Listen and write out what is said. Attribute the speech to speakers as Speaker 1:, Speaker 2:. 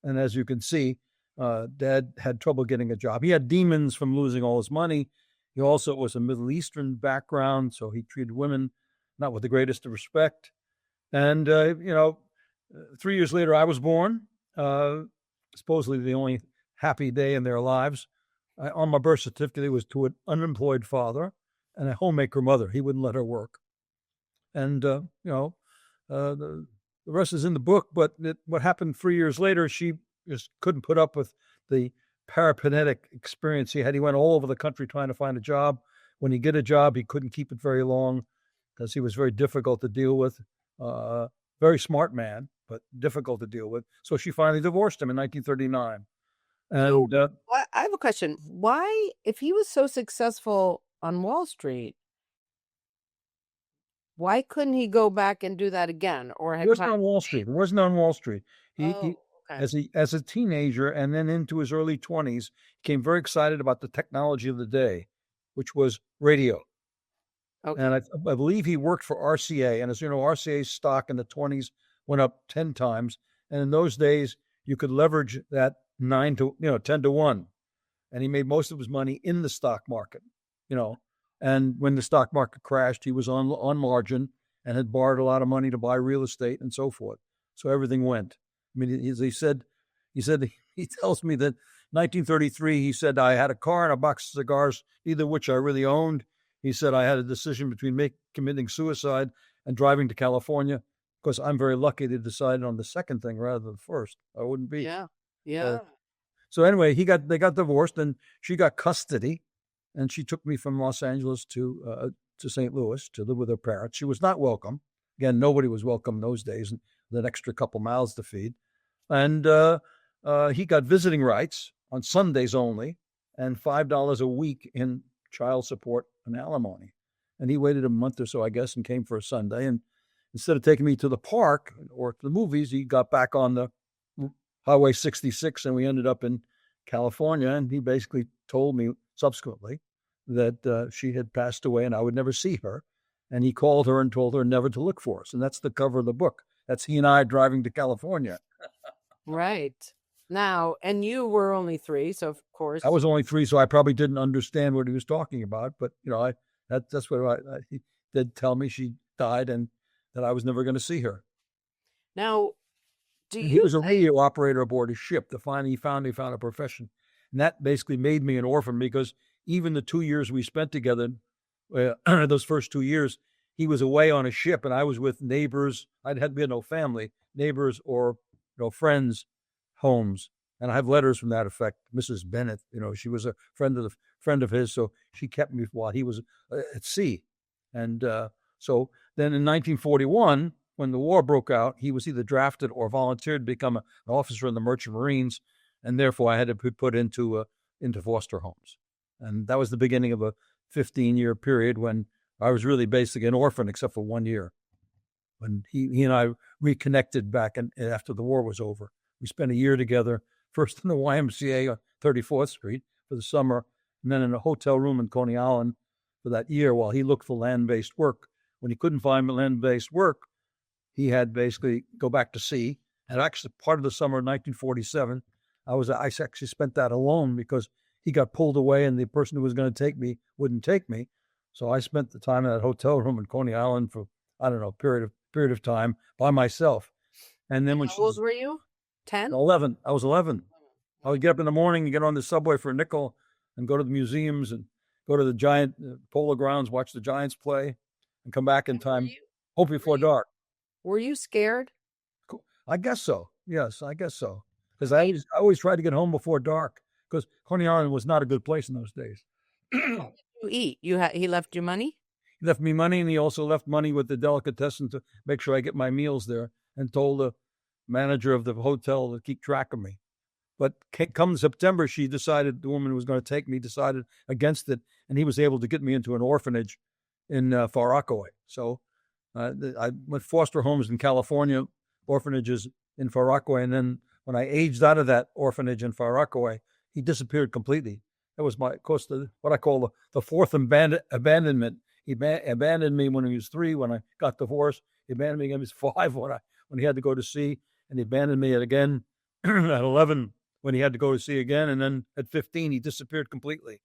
Speaker 1: And as you can see, Dad had trouble getting a job. He had demons from losing all his money. He also was a Middle Eastern background, so he treated women not with the greatest of respect. And, 3 years later, I was born, supposedly the only happy day in their lives. On my birth certificate, it was to an unemployed father and a homemaker mother. He wouldn't let her work. And, the rest is in the book. But what happened 3 years later, she just couldn't put up with the parapanetic experience he had. He went all over the country trying to find a job. When he get a job, he couldn't keep it very long because he was very difficult to deal with. Very smart man, but difficult to deal with. So she finally divorced him in 1939. And
Speaker 2: I have a question. Why, if he was so successful on Wall Street, why couldn't he go back and do that again? Or
Speaker 1: he wasn't on Wall Street. He wasn't on Wall Street.
Speaker 2: Okay.
Speaker 1: As a teenager and then into his early 20s, became very excited about the technology of the day, which was radio.
Speaker 2: Okay.
Speaker 1: And I believe he worked for RCA. And as you know, RCA's stock in the 20s went up 10 times. And in those days, you could leverage that 10 to 1. And he made most of his money in the stock market, And when the stock market crashed, he was on margin and had borrowed a lot of money to buy real estate and so forth. So everything went. I mean, as he tells me that 1933, he said, I had a car and a box of cigars, neither of which I really owned. He said, I had a decision between committing suicide and driving to California. Of course, I'm very lucky they decided on the second thing rather than the first. I wouldn't be.
Speaker 2: Yeah.
Speaker 1: So anyway, they got divorced and she got custody. And she took me from Los Angeles to St. Louis to live with her parents. She was not welcome. Again, nobody was welcome in those days, and with an extra couple mouths to feed. And he got visiting rights on Sundays only and $5 a week in child support and alimony. And he waited a month or so, I guess, and came for a Sunday. And instead of taking me to the park or to the movies, he got back on the Highway 66, and we ended up in California. And he basically told me subsequently that she had passed away and I would never see her. And he called her and told her never to look for us. And that's the cover of the book. That's he and I driving to California.
Speaker 2: Right. Now, and you were only 3, so of course.
Speaker 1: I was only 3, so I probably didn't understand what he was talking about. But, that's what he did tell me. She died and that I was never going to see her.
Speaker 2: Now,
Speaker 1: he was a radio operator aboard a ship. He found a profession. And that basically made me an orphan because even the 2 years we spent together, those first 2 years, he was away on a ship and I was with neighbors. I had been no family, neighbors or friends' homes. And I have letters from that effect. Mrs. Bennett, she was a friend of his, so she kept me while he was at sea. And so then in 1941, when the war broke out, he was either drafted or volunteered to become an officer in the Merchant Marines, and therefore I had to be put into foster homes. And that was the beginning of a 15-year period when I was really basically an orphan except for 1 year. When he and I reconnected back after the war was over. We spent a year together, first in the YMCA on 34th Street for the summer, and then in a hotel room in Coney Island for that year while he looked for land-based work. When he couldn't find land-based work, he had basically go back to sea. And actually part of the summer of 1947, I actually spent that alone because he got pulled away and the person who was going to take me wouldn't take me. So I spent the time in that hotel room in Coney Island for, I don't know, period of time by myself. And then
Speaker 2: how old were you? 10?
Speaker 1: 11. I was 11. I would get up in the morning and get on the subway for a nickel and go to the museums and go to the giant polo grounds, watch the Giants play, and come back in time, hope before dark.
Speaker 2: Were you scared?
Speaker 1: I guess so. Yes, I guess so. Because I always tried to get home before dark because Coney Island was not a good place in those days.
Speaker 2: What did you eat? He left you money?
Speaker 1: He left me money, and he also left money with the delicatessen to make sure I get my meals there, and told the manager of the hotel to keep track of me. But come September, the woman who was going to take me decided against it, and he was able to get me into an orphanage in Far Rockaway. So I went foster homes in California, orphanages in Far Rockaway, and then when I aged out of that orphanage in Far Rockaway, he disappeared completely. That was what I call the fourth abandonment. He abandoned me when he was 3. When I got divorced, he abandoned me when he was 5. When he had to go to sea, and he abandoned me again at 11 when he had to go to sea again, and then at 15 he disappeared completely.